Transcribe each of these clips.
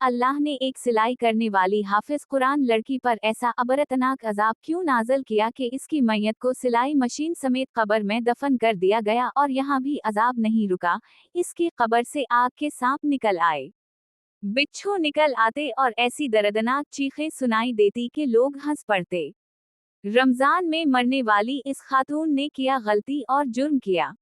अल्लाह ने एक सिलाई करने वाली हाफिज कुरान लड़की पर ऐसा अबरतनाक अजाब क्यों नाज़िल किया कि इसकी मैयत को सिलाई मशीन समेत कब्र में दफन कर दिया गया, और यहाँ भी अजाब नहीं रुका, इसकी कब्र से आग के सांप निकल आए, बिच्छू निकल आते और ऐसी दर्दनाक चीखें सुनाई देती कि लोग हंस पड़ते। रमजान में मरने वाली इस खातून ने किया गलती और जुर्म किया।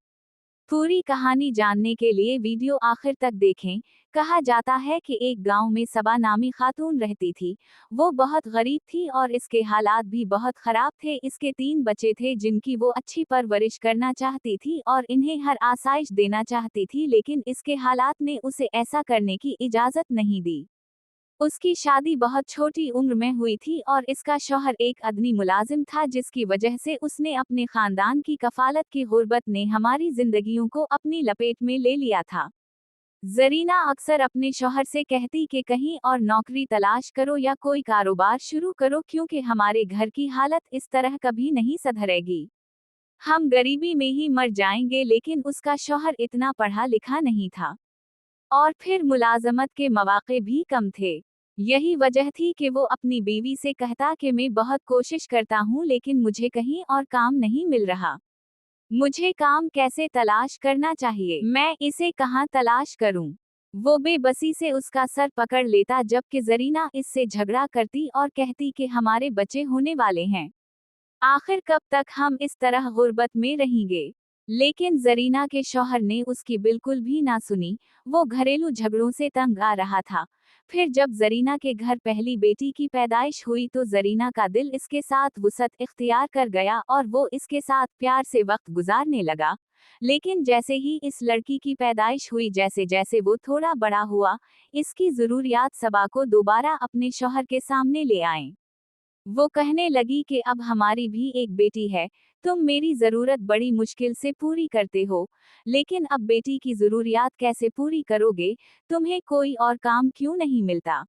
पूरी कहानी जानने के लिए वीडियो आखिर तक देखें। कहा जाता है कि एक गांव में सबा नामी खातून रहती थी। वो बहुत गरीब थी और इसके हालात भी बहुत खराब थे। इसके 3 बच्चे थे जिनकी वो अच्छी परवरिश करना चाहती थी और इन्हें हर आसाइश देना चाहती थी, लेकिन इसके हालात ने उसे ऐसा करने की इजाज़त नहीं दी। उसकी शादी बहुत छोटी उम्र में हुई थी और इसका शौहर एक अदनी मुलाजिम था, जिसकी वजह से उसने अपने खानदान की कफालत की गुर्बत ने हमारी जिंदगियों को अपनी लपेट में ले लिया था। जरीना अक्सर अपने शौहर से कहती कि कहीं और नौकरी तलाश करो या कोई कारोबार शुरू करो, क्योंकि हमारे घर की हालत इस तरह कभी नहीं सुधरेगी, हम गरीबी में ही मर जाएंगे। लेकिन उसका शौहर इतना पढ़ा लिखा नहीं था और फिर मुलाजमत के मौके भी कम थे। यही वजह थी कि वो अपनी बीवी से कहता कि मैं बहुत कोशिश करता हूँ लेकिन मुझे कहीं और काम नहीं मिल रहा, मुझे काम कैसे तलाश करना चाहिए, मैं इसे कहाँ तलाश करूँ। वो बेबसी से उसका सर पकड़ लेता, जबकि जरीना इससे झगड़ा करती और कहती कि हमारे बच्चे होने वाले हैं, आखिर कब तक हम इस तरह गुर्बत में रहेंगे। लेकिन जरीना के शौहर ने उसकी बिल्कुल भी ना सुनी। वो घरेलू झगड़ों से तंग आ रहा था। फिर जब जरीना के घर पहली बेटी की पैदाइश हुई तो जरीना का दिल इसके साथ वुसअत इख्तियार कर गया और वो इसके साथ प्यार से वक्त गुजारने लगा। लेकिन जैसे ही इस लड़की की पैदाइश हुई, जैसे जैसे वो थोड़ा बड़ा हुआ, इसकी ज़रूरियात सबा को दोबारा अपने शौहर के सामने ले आए। वो कहने लगी कि अब हमारी भी एक बेटी है, तुम मेरी ज़रूरत बड़ी मुश्किल से पूरी करते हो, लेकिन अब बेटी की ज़रूरियात कैसे पूरी करोगे, तुम्हें कोई और काम क्यों नहीं मिलता।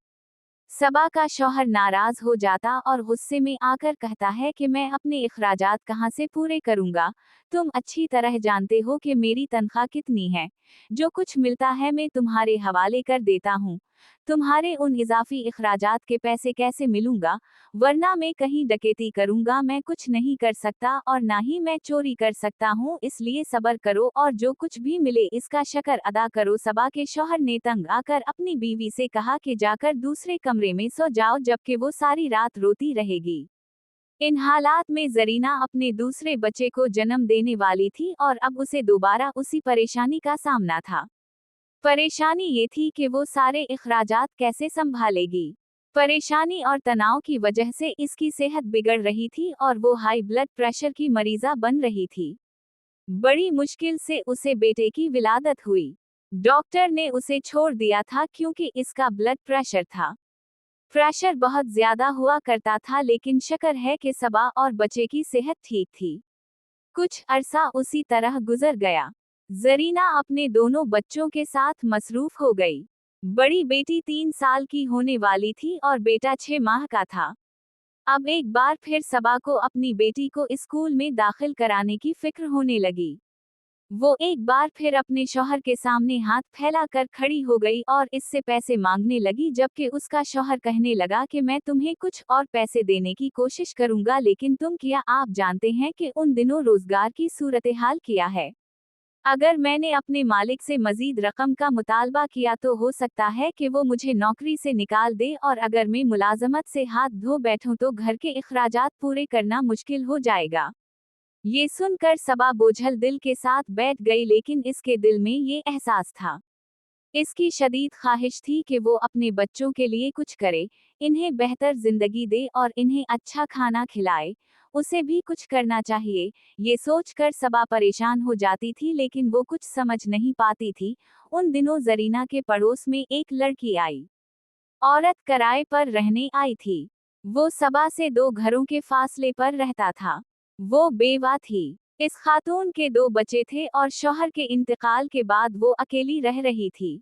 सबा का शौहर नाराज हो जाता और गुस्से में आकर कहता है कि मैं अपने इखराजात कहाँ से पूरे करूँगा, तुम अच्छी तरह जानते हो कि मेरी तनख्वाह कितनी है, जो कुछ मिलता है मैं तुम्हारे हवाले कर देता हूँ, तुम्हारे उन इजाफी इखराजात के पैसे कैसे मिलूंगा, वरना मैं कहीं डकैती करूंगा, मैं कुछ नहीं कर सकता और ना ही मैं चोरी कर सकता हूँ, इसलिए सब्र करो और जो कुछ भी मिले इसका शक्र अदा करो। सबा के शौहर ने तंग आकर अपनी बीवी से कहा कि जाकर दूसरे कमरे में सो जाओ, जबकि वो सारी रात रोती रहेगी। इन हालात में जरीना अपने दूसरे बच्चे को जन्म देने वाली थी और अब उसे दोबारा उसी परेशानी का सामना था। परेशानी ये थी कि वो सारे इखराजात कैसे संभालेगी। परेशानी और तनाव की वजह से इसकी सेहत बिगड़ रही थी और वो हाई ब्लड प्रेशर की मरीजा बन रही थी। बड़ी मुश्किल से उसे बेटे की विलादत हुई। डॉक्टर ने उसे छोड़ दिया था क्योंकि इसका ब्लड प्रेशर था। प्रेशर बहुत ज्यादा हुआ करता था, लेकिन शुक्र है कि सबा और बच्चे की सेहत ठीक थी। कुछ अरसा उसी तरह गुजर गया। जरीना अपने दोनों बच्चों के साथ मसरूफ हो गई। बड़ी बेटी 3 साल की होने वाली थी और बेटा 6 माह का था। अब एक बार फिर सबा को अपनी बेटी को स्कूल में दाखिल कराने की फिक्र होने लगी। वो एक बार फिर अपने शौहर के सामने हाथ फैला कर खड़ी हो गई और इससे पैसे मांगने लगी, जबकि उसका शौहर कहने लगा कि मैं तुम्हें कुछ और पैसे देने की कोशिश करूंगा, लेकिन तुम क्या आप जानते हैं कि उन दिनों रोजगार की सूरत हाल क्या है। अगर मैंने अपने मालिक से मजीद रकम का मुतालबा किया तो हो सकता है कि वो मुझे नौकरी से निकाल दे, और अगर मैं मुलाजमत से हाथ धो बैठूं तो घर के इखराजात पूरे करना मुश्किल हो जाएगा। ये सुनकर सबा बोझल दिल के साथ बैठ गई, लेकिन इसके दिल में ये एहसास था, इसकी शदीद ख्वाहिश थी कि वो अपने बच्चों के लिए कुछ करे, इन्हें बेहतर जिंदगी दे और इन्हें अच्छा खाना खिलाए। उसे भी कुछ करना चाहिए। ये सोचकर सबा परेशान हो जाती थी, लेकिन वो कुछ समझ नहीं पाती थी। उन दिनों जरीना के पड़ोस में एक लड़की आई। औरत किराए पर रहने आई थी। वो सबा से 2 घरों के फासले पर रहता था। वो बेवा थी। इस खातून के 2 बच्चे थे और शौहर के इंतकाल के बाद वो अकेली रह रही थी।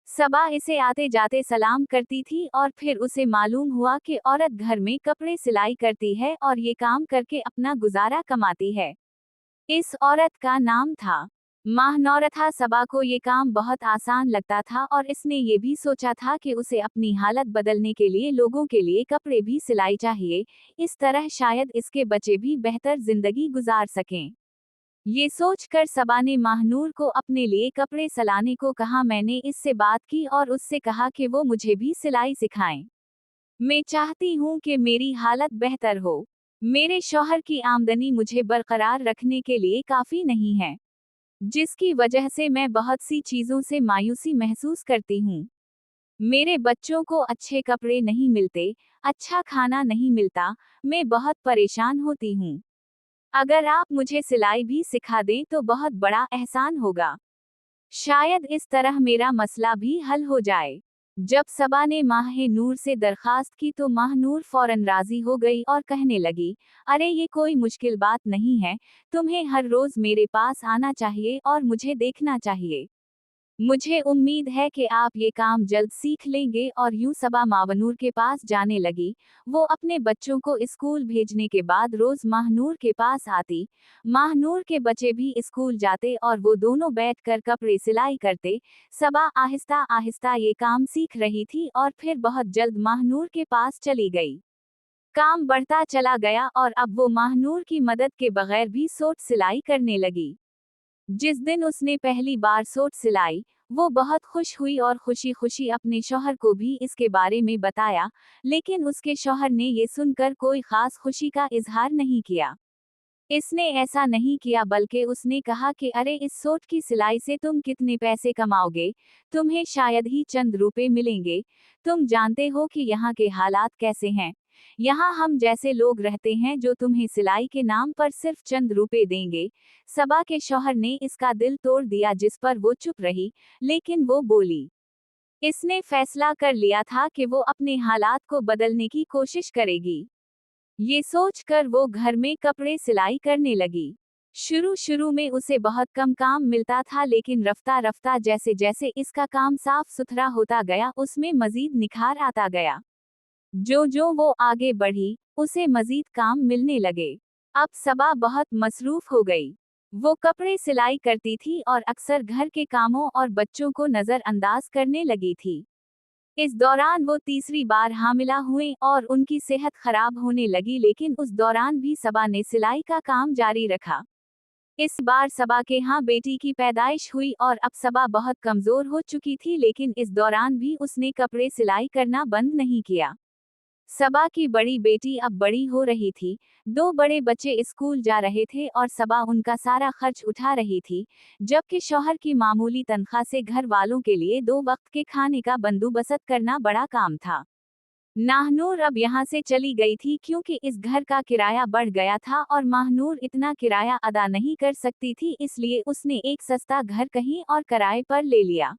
सबा इसे आते जाते सलाम करती थी और फिर उसे मालूम हुआ कि औरत घर में कपड़े सिलाई करती है और ये काम करके अपना गुजारा कमाती है। इस औरत का नाम था माहनौरथा सबा को ये काम बहुत आसान लगता था और इसने ये भी सोचा था कि उसे अपनी हालत बदलने के लिए लोगों के लिए कपड़े भी सिलाई चाहिए, इस तरह शायद इसके बच्चे भी बेहतर जिंदगी गुजार सकें। ये सोचकर सबा ने माहनूर को अपने लिए कपड़े सिलाने को कहा। मैंने इससे बात की और उससे कहा कि वो मुझे भी सिलाई सिखाएं। मैं चाहती हूँ कि मेरी हालत बेहतर हो। मेरे शौहर की आमदनी मुझे बरकरार रखने के लिए काफी नहीं है, जिसकी वजह से मैं बहुत सी चीजों से मायूसी महसूस करती हूँ। मेरे बच्चों को अच्छे कपड़े नहीं मिलते, अच्छा खाना नहीं मिलता, मैं बहुत परेशान होती हूँ। अगर आप मुझे सिलाई भी सिखा दें तो बहुत बड़ा एहसान होगा। शायद इस तरह मेरा मसला भी हल हो जाए। जब सबा ने माह नूर से दरखास्त की तो माह नूर फौरन राजी हो गई और कहने लगी, अरे ये कोई मुश्किल बात नहीं है, तुम्हें हर रोज मेरे पास आना चाहिए और मुझे देखना चाहिए। मुझे उम्मीद है कि आप ये काम जल्द सीख लेंगे। और यूं सबा मावनूर के पास जाने लगी। वो अपने बच्चों को स्कूल भेजने के बाद रोज माहनूर के पास आती। माहनूर के बच्चे भी स्कूल जाते और वो दोनों बैठकर कपड़े सिलाई करते। सबा आहिस्ता आहिस्ता ये काम सीख रही थी और फिर बहुत जल्द माहनूर के पास चली गई। काम बढ़ता चला गया और अब वो माहनूर की मदद के बगैर भी सूट सिलाई करने लगी। जिस दिन उसने पहली बार सूट सिलाई, वो बहुत खुश हुई और खुशी खुशी अपने शौहर को भी इसके बारे में बताया, लेकिन उसके शौहर ने ये सुनकर कोई खास खुशी का इजहार नहीं किया। इसने ऐसा नहीं किया बल्कि उसने कहा कि अरे इस सूट की सिलाई से तुम कितने पैसे कमाओगे, तुम्हें शायद ही चंद रुपए मिलेंगे। तुम जानते हो कि यहाँ के हालात कैसे हैं। यहाँ हम जैसे लोग रहते हैं जो तुम्हें सिलाई के नाम पर सिर्फ चंद रुपए देंगे। सबा के शौहर ने इसका दिल तोड़ दिया, जिस पर वो चुप रही, लेकिन वो बोली। इसने फैसला कर लिया था कि वो अपने हालात को बदलने की कोशिश करेगी। ये सोचकर वो घर में कपड़े सिलाई करने लगी। शुरू शुरू में उसे बहुत कम काम मिलता था, लेकिन रफ्ता रफ्ता जैसे जैसे इसका काम साफ सुथरा होता गया उसमें मजीद निखार आता गया। जो जो वो आगे बढ़ी, उसे मजीद काम मिलने लगे। अब सबा बहुत मसरूफ हो गई। वो कपड़े सिलाई करती थी और अक्सर घर के कामों और बच्चों को नजरअंदाज करने लगी थी। इस दौरान वो तीसरी बार हामिला हुई और उनकी सेहत खराब होने लगी, लेकिन उस दौरान भी सबा ने सिलाई का काम जारी रखा। इस बार सबा के यहाँ बेटी की पैदाइश हुई और अब सबा बहुत कमजोर हो चुकी थी, लेकिन इस दौरान भी उसने कपड़े सिलाई करना बंद नहीं किया। सबा की बड़ी बेटी अब बड़ी हो रही थी, दो बड़े बच्चे स्कूल जा रहे थे और सबा उनका सारा खर्च उठा रही थी, जबकि शौहर की मामूली तनख्वाह से घर वालों के लिए 2 वक्त के खाने का बंदोबस्त करना बड़ा काम था। नाहनूर अब यहाँ से चली गई थी क्योंकि इस घर का किराया बढ़ गया था और माहनूर इतना किराया अदा नहीं कर सकती थी, इसलिए उसने एक सस्ता घर कहीं और किराए पर ले लिया।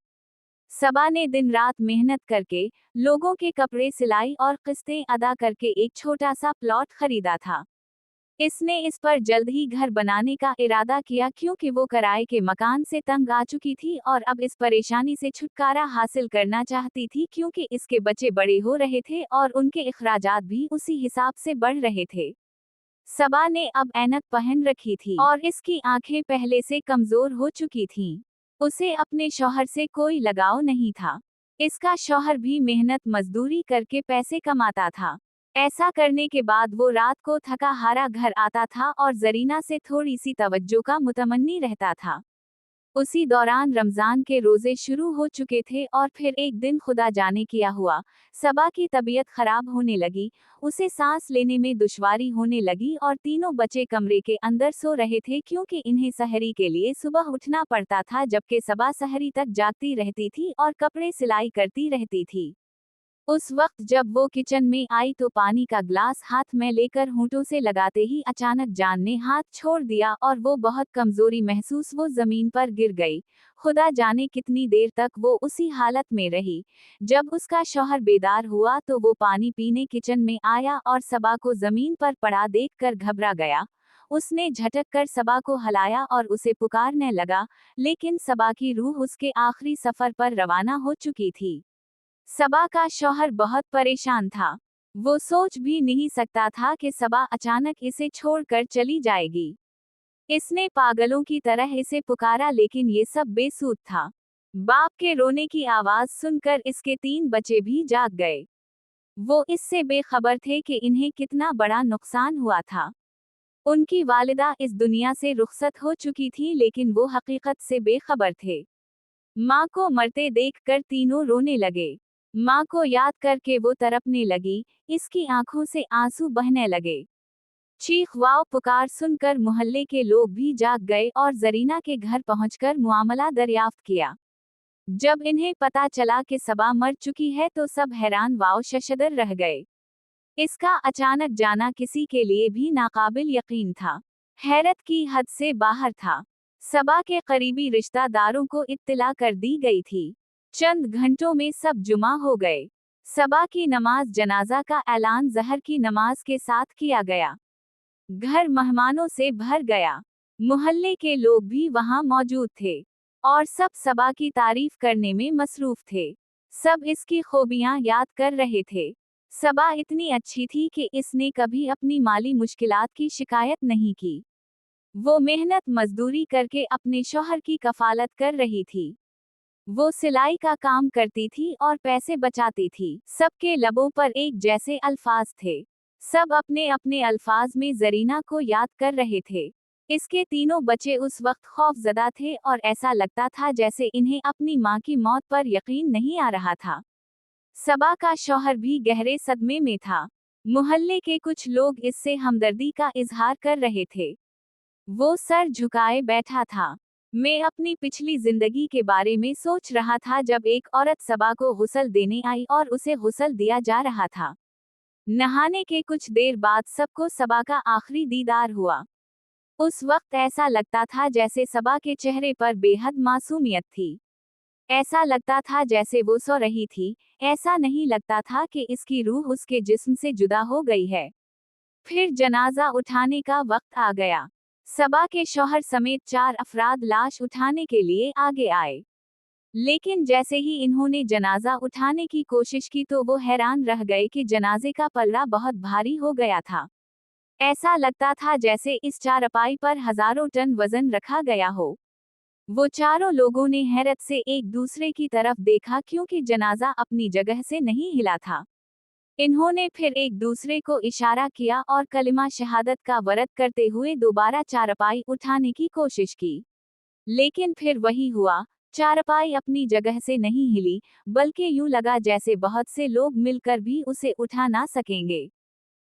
सबा ने दिन रात मेहनत करके लोगों के कपड़े सिलाई और किस्तें अदा करके एक छोटा सा प्लॉट खरीदा था। इसने इस पर जल्द ही घर बनाने का इरादा किया क्योंकि वो किराए के मकान से तंग आ चुकी थी और अब इस परेशानी से छुटकारा हासिल करना चाहती थी, क्योंकि इसके बच्चे बड़े हो रहे थे और उनके अखराजात भी उसी हिसाब से बढ़ रहे थे। सबा ने अब ऐनक पहन रखी थी और इसकी आंखें पहले से कमजोर हो चुकी थीं। उसे अपने शौहर से कोई लगाव नहीं था। इसका शौहर भी मेहनत मजदूरी करके पैसे कमाता था। ऐसा करने के बाद वो रात को थका हारा घर आता था और जरीना से थोड़ी सी तवज्जो का मुतमन्नी रहता था। उसी दौरान रमजान के रोजे शुरू हो चुके थे और फिर एक दिन खुदा जाने क्या हुआ, सबा की तबीयत खराब होने लगी। उसे सांस लेने में दुश्वारी होने लगी और तीनों बच्चे कमरे के अंदर सो रहे थे क्योंकि इन्हें सहरी के लिए सुबह उठना पड़ता था, जबकि सबा सहरी तक जागती रहती थी और कपड़े सिलाई करती रहती थी। उस वक्त जब वो किचन में आई तो पानी का ग्लास हाथ में लेकर होंठों से लगाते ही अचानक जान ने हाथ छोड़ दिया और वो बहुत कमजोरी महसूस वो जमीन पर गिर गई। खुदा जाने कितनी देर तक वो उसी हालत में रही। जब उसका शौहर बेदार हुआ तो वो पानी पीने किचन में आया और सबा को जमीन पर पड़ा देखकर घबरा गया। उसने झटक कर सबा को हलाया और उसे पुकारने लगा, लेकिन सबा की रूह उसके आखिरी सफर पर रवाना हो चुकी थी। सबा का शौहर बहुत परेशान था। वो सोच भी नहीं सकता था कि सबा अचानक इसे छोड़कर चली जाएगी। इसने पागलों की तरह इसे पुकारा लेकिन ये सब बेसूद था। बाप के रोने की आवाज सुनकर इसके 3 बच्चे भी जाग गए। वो इससे बेखबर थे कि इन्हें कितना बड़ा नुकसान हुआ था। उनकी वालिदा इस दुनिया से रुखसत हो चुकी थी लेकिन वो हकीकत से बेखबर थे। माँ को मरते देखकर तीनों रोने लगे। माँ को याद करके वो तड़पने लगी, इसकी आंखों से आंसू बहने लगे। चीख वाव पुकार सुनकर मोहल्ले के लोग भी जाग गए और जरीना के घर पहुंचकर मामला दरियाफ्त किया। जब इन्हें पता चला कि सबा मर चुकी है तो सब हैरान वाव शशदर रह गए। इसका अचानक जाना किसी के लिए भी नाकाबिल यकीन था। हैरत की हद से बाहर था। सबा के करीबी रिश्तेदारों को इत्तला कर दी गई थी। चंद घंटों में सब जुमा हो गए। सबा की नमाज जनाजा का ऐलान ज़हर की नमाज के साथ किया गया। घर मेहमानों से भर गया। मोहल्ले के लोग भी वहां मौजूद थे और सब सबा की तारीफ करने में मसरूफ थे। सब इसकी खूबियां याद कर रहे थे। सबा इतनी अच्छी थी कि इसने कभी अपनी माली मुश्किलात की शिकायत नहीं की। वो मेहनत मजदूरी करके अपने शौहर की कफालत कर रही थी। वो सिलाई का काम करती थी और पैसे बचाती थी। सबके लबों पर एक जैसे अल्फाज थे। सब अपने अपने अल्फाज में जरीना को याद कर रहे थे। इसके तीनों बच्चे उस वक्त खौफजदा थे और ऐसा लगता था जैसे इन्हें अपनी माँ की मौत पर यकीन नहीं आ रहा था। सबा का शौहर भी गहरे सदमे में था। मोहल्ले के कुछ लोग इससे हमदर्दी का इजहार कर रहे थे। वो सर झुकाए बैठा था। मैं अपनी पिछली जिंदगी के बारे में सोच रहा था जब एक औरत सबा को गुस्ल देने आई और उसे गुस्ल दिया जा रहा था। नहाने के कुछ देर बाद सबको सबा का आखिरी दीदार हुआ। उस वक्त ऐसा लगता था जैसे सबा के चेहरे पर बेहद मासूमियत थी। ऐसा लगता था जैसे वो सो रही थी। ऐसा नहीं लगता था कि इसकी रूह उसके जिस्म से जुदा हो गई है। फिर जनाजा उठाने का वक्त आ गया। सबा के शौहर समेत 4 अफराद लाश उठाने के लिए आगे आए। लेकिन जैसे ही इन्होंने जनाजा उठाने की कोशिश की तो वो हैरान रह गए कि जनाजे का पल्ला बहुत भारी हो गया था। ऐसा लगता था जैसे इस चारपाई पर हजारों टन वजन रखा गया हो। वो चारों लोगों ने हैरत से एक दूसरे की तरफ देखा क्योंकि जनाजा अपनी जगह से नहीं हिला था। इन्होंने फिर एक दूसरे को इशारा किया और कलिमा शहादत का वरद करते हुए दोबारा चारपाई उठाने की कोशिश की। लेकिन फिर वही हुआ, चारपाई अपनी जगह से नहीं हिली, बल्कि यूं लगा जैसे बहुत से लोग मिलकर भी उसे उठा ना सकेंगे।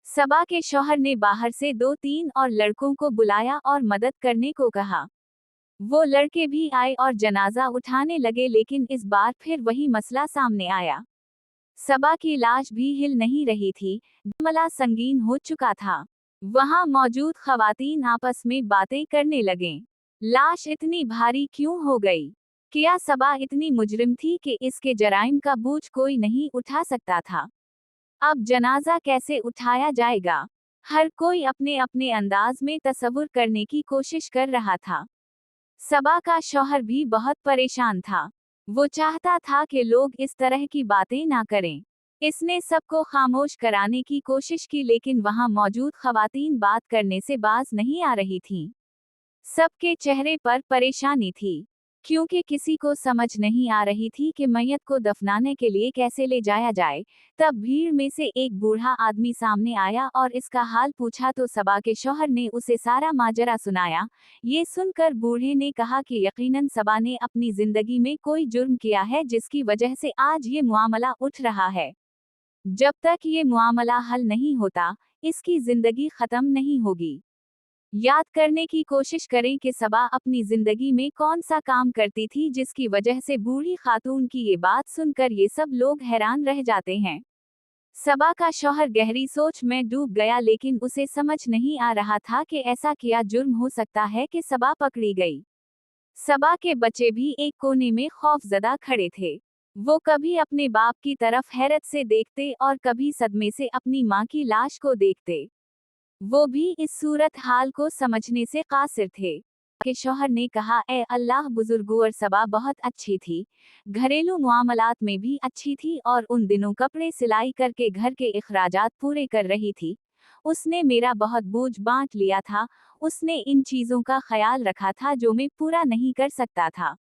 सबा के शौहर ने बाहर से 2-3 और लड़कों को बुलाया और मदद करने को कहा। वो लड़के भी आए और जनाजा उठाने लगे लेकिन इस बार फिर वही मसला सामने आया। सबा की लाश भी हिल नहीं रही थी, मामला संगीन हो चुका था। वहां मौजूद खवातीन आपस में बातें करने लगें। लाश इतनी भारी क्यों हो गई? क्या सबा इतनी मुजरिम थी कि इसके जराइम का बोझ कोई नहीं उठा सकता था? अब जनाजा कैसे उठाया जाएगा? हर कोई अपने अपने अंदाज में तसव्वुर करने की कोशिश कर रहा था। सबा का शौहर भी बहुत परेशान था। वो चाहता था कि लोग इस तरह की बातें ना करें। इसने सबको खामोश कराने की कोशिश की लेकिन वहां मौजूद खवातीन बात करने से बाज नहीं आ रही थीं। सबके चेहरे पर परेशानी थी, क्योंकि किसी को समझ नहीं आ रही थी कि मैयत को दफनाने के लिए कैसे ले जाया जाए। तब भीड़ में से एक बूढ़ा आदमी सामने आया और इसका हाल पूछा तो सबा के शौहर ने उसे सारा माजरा सुनाया। ये सुनकर बूढ़े ने कहा कि यकीनन सबा ने अपनी जिंदगी में कोई जुर्म किया है जिसकी वजह से आज ये मामला उठ रहा है। जब तक ये मामला हल नहीं होता, इसकी जिंदगी खत्म नहीं होगी। याद करने की कोशिश करें कि सबा अपनी जिंदगी में कौन सा काम करती थी जिसकी वजह से बूढ़ी खातून की ये बात सुनकर ये सब लोग हैरान रह जाते हैं। सबा का शौहर गहरी सोच में डूब गया लेकिन उसे समझ नहीं आ रहा था कि ऐसा क्या जुर्म हो सकता है कि सबा पकड़ी गई। सबा के बच्चे भी एक कोने में खौफजदा खड़े थे। वो कभी अपने बाप की तरफ हैरत से देखते और कभी सदमे से अपनी माँ की लाश को देखते। वो भी इस सूरत हाल को समझने से कासिर थे। के शौहर ने कहा, ए अल्लाह, बुजुर्गों सबा बहुत अच्छी थी, घरेलू मामलात में भी अच्छी थी और उन दिनों कपड़े सिलाई करके घर के इखराजात पूरे कर रही थी। उसने मेरा बहुत बोझ बांट लिया था। उसने इन चीजों का ख्याल रखा था जो मैं पूरा नहीं कर सकता था।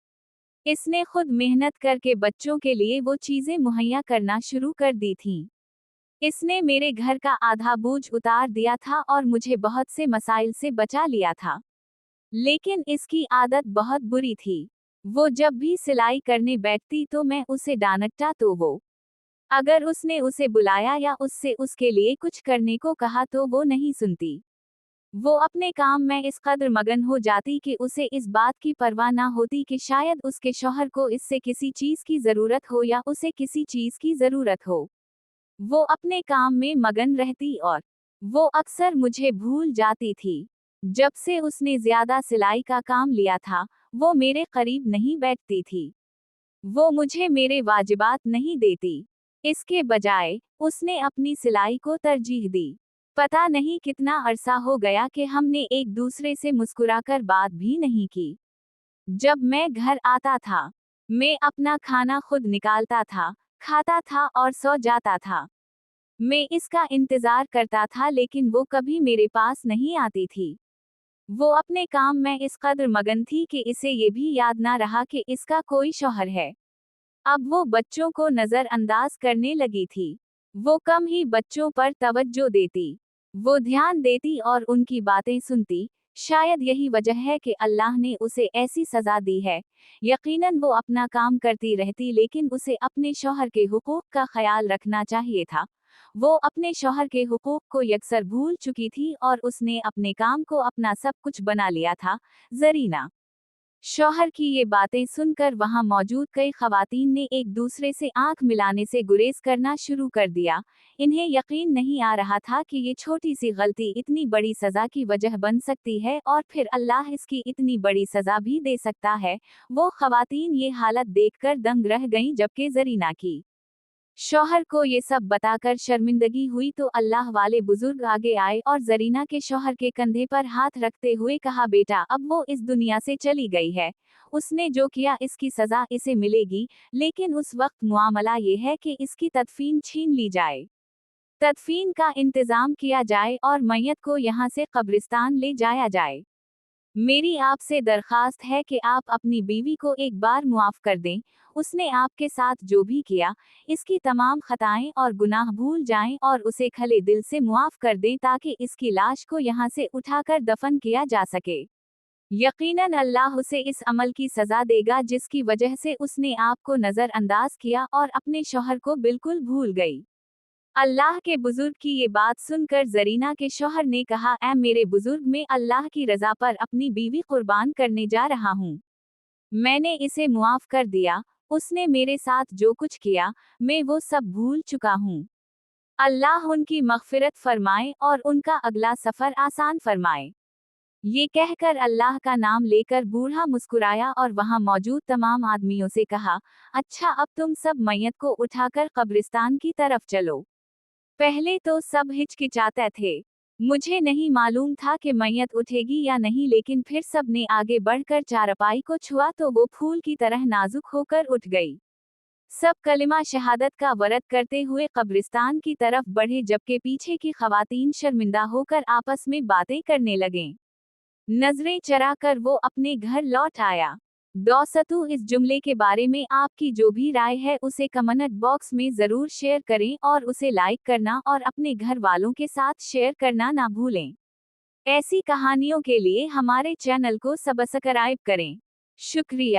इसने खुद मेहनत करके बच्चों के लिए वो चीजें मुहैया करना शुरू कर दी थीं। इसने मेरे घर का आधा बोझ उतार दिया था और मुझे बहुत से मसाइल से बचा लिया था। लेकिन इसकी आदत बहुत बुरी थी। वो जब भी सिलाई करने बैठती तो मैं उसे डांटता तो वो, अगर उसने उसे बुलाया या उससे उसके लिए कुछ करने को कहा तो वो नहीं सुनती। वो अपने काम में इस कदर मगन हो जाती कि उसे इस बात की परवाह ना होती कि शायद उसके शौहर को इससे किसी चीज की जरूरत हो या उसे किसी चीज की जरूरत हो। वो अपने काम में मगन रहती और वो अक्सर मुझे भूल जाती थी। जब से उसने ज्यादा सिलाई का काम लिया था, वो मेरे करीब नहीं बैठती थी। वो मुझे मेरे वाजिबात नहीं देती। इसके बजाय उसने अपनी सिलाई को तरजीह दी। पता नहीं कितना अरसा हो गया कि हमने एक दूसरे से मुस्कुराकर बात भी नहीं की। जब मैं घर आता था, मैं अपना खाना खुद निकालता था, खाता था और सो जाता था। मैं इसका इंतजार करता था लेकिन वो कभी मेरे पास नहीं आती थी। वो अपने काम में इस कदर मगन थी कि इसे ये भी याद ना रहा कि इसका कोई शौहर है। अब वो बच्चों को नजरअंदाज करने लगी थी। वो कम ही बच्चों पर तवज्जो देती। वो ध्यान देती और उनकी बातें सुनती। शायद यही वजह है कि अल्लाह ने उसे ऐसी सजा दी है। यकीनन वो अपना काम करती रहती लेकिन उसे अपने शौहर के हुकूक का ख्याल रखना चाहिए था। वो अपने शौहर के हुकूक को यकसर भूल चुकी थी और उसने अपने काम को अपना सब कुछ बना लिया था। जरीना। शौहर की ये बातें सुनकर वहां मौजूद कई खवातीन ने एक दूसरे से आंख मिलाने से गुरेज करना शुरू कर दिया। इन्हें यकीन नहीं आ रहा था कि ये छोटी सी गलती इतनी बड़ी सजा की वजह बन सकती है और फिर अल्लाह इसकी इतनी बड़ी सजा भी दे सकता है। वो खवातीन ये हालत देखकर दंग रह गईं जबकि जरीना की शौहर को ये सब बताकर शर्मिंदगी हुई तो अल्लाह वाले बुजुर्ग आगे आए और जरीना के शौहर के कंधे पर हाथ रखते हुए कहा, बेटा अब वो इस दुनिया से चली गई है। उसने जो किया इसकी सजा इसे मिलेगी, लेकिन उस वक्त मुआमला ये है कि इसकी तदफीन छीन ली जाए। तदफीन का इंतजाम किया जाए और मैयत को यहाँ से कब्रिस्तान ले जाया जाए। मेरी आपसे दरखास्त है कि आप अपनी बीवी को एक बार मुआफ कर दें। उसने आपके साथ जो भी किया, इसकी तमाम खताएं और गुनाह भूल जाएं और उसे खले दिल से मुआफ कर दें ताकि इसकी लाश को यहाँ से उठाकर दफन किया जा सके। यकीनन अल्लाह उसे इस अमल की सजा देगा जिसकी वजह से उसने आपको नजरअंदाज किया और अपने शौहर को बिल्कुल भूल गई। अल्लाह के बुजुर्ग की ये बात सुनकर जरीना के शौहर ने कहा, ऐ मेरे बुजुर्ग, मैं अल्लाह की रजा पर अपनी बीवी कुर्बान करने जा रहा हूँ। मैंने इसे मुआफ कर दिया। उसने मेरे साथ जो कुछ किया, मैं वो सब भूल चुका हूँ। अल्लाह उनकी मग़फ़िरत फरमाए और उनका अगला सफर आसान फरमाए। ये कहकर अल्लाह का नाम लेकर बूढ़ा मुस्कुराया और वहां मौजूद तमाम आदमियों से कहा, अच्छा अब तुम सब मैयत को उठाकर कब्रिस्तान की तरफ चलो। पहले तो सब हिचकिचाते थे। मुझे नहीं मालूम था कि मैयत उठेगी या नहीं, लेकिन फिर सब ने आगे बढ़कर चारपाई को छुआ तो वो फूल की तरह नाजुक होकर उठ गई। सब कलिमा शहादत का वरद करते हुए कब्रिस्तान की तरफ बढ़े जबकि पीछे की खवातीन शर्मिंदा होकर आपस में बातें करने लगें। नजरें चराकर वो अपने घर लौट आया। दोस्तों, इस जुमले के बारे में आपकी जो भी राय है उसे कमेंट बॉक्स में जरूर शेयर करें और उसे लाइक करना और अपने घर वालों के साथ शेयर करना ना भूलें। ऐसी कहानियों के लिए हमारे चैनल को सब्सक्राइब करें। शुक्रिया।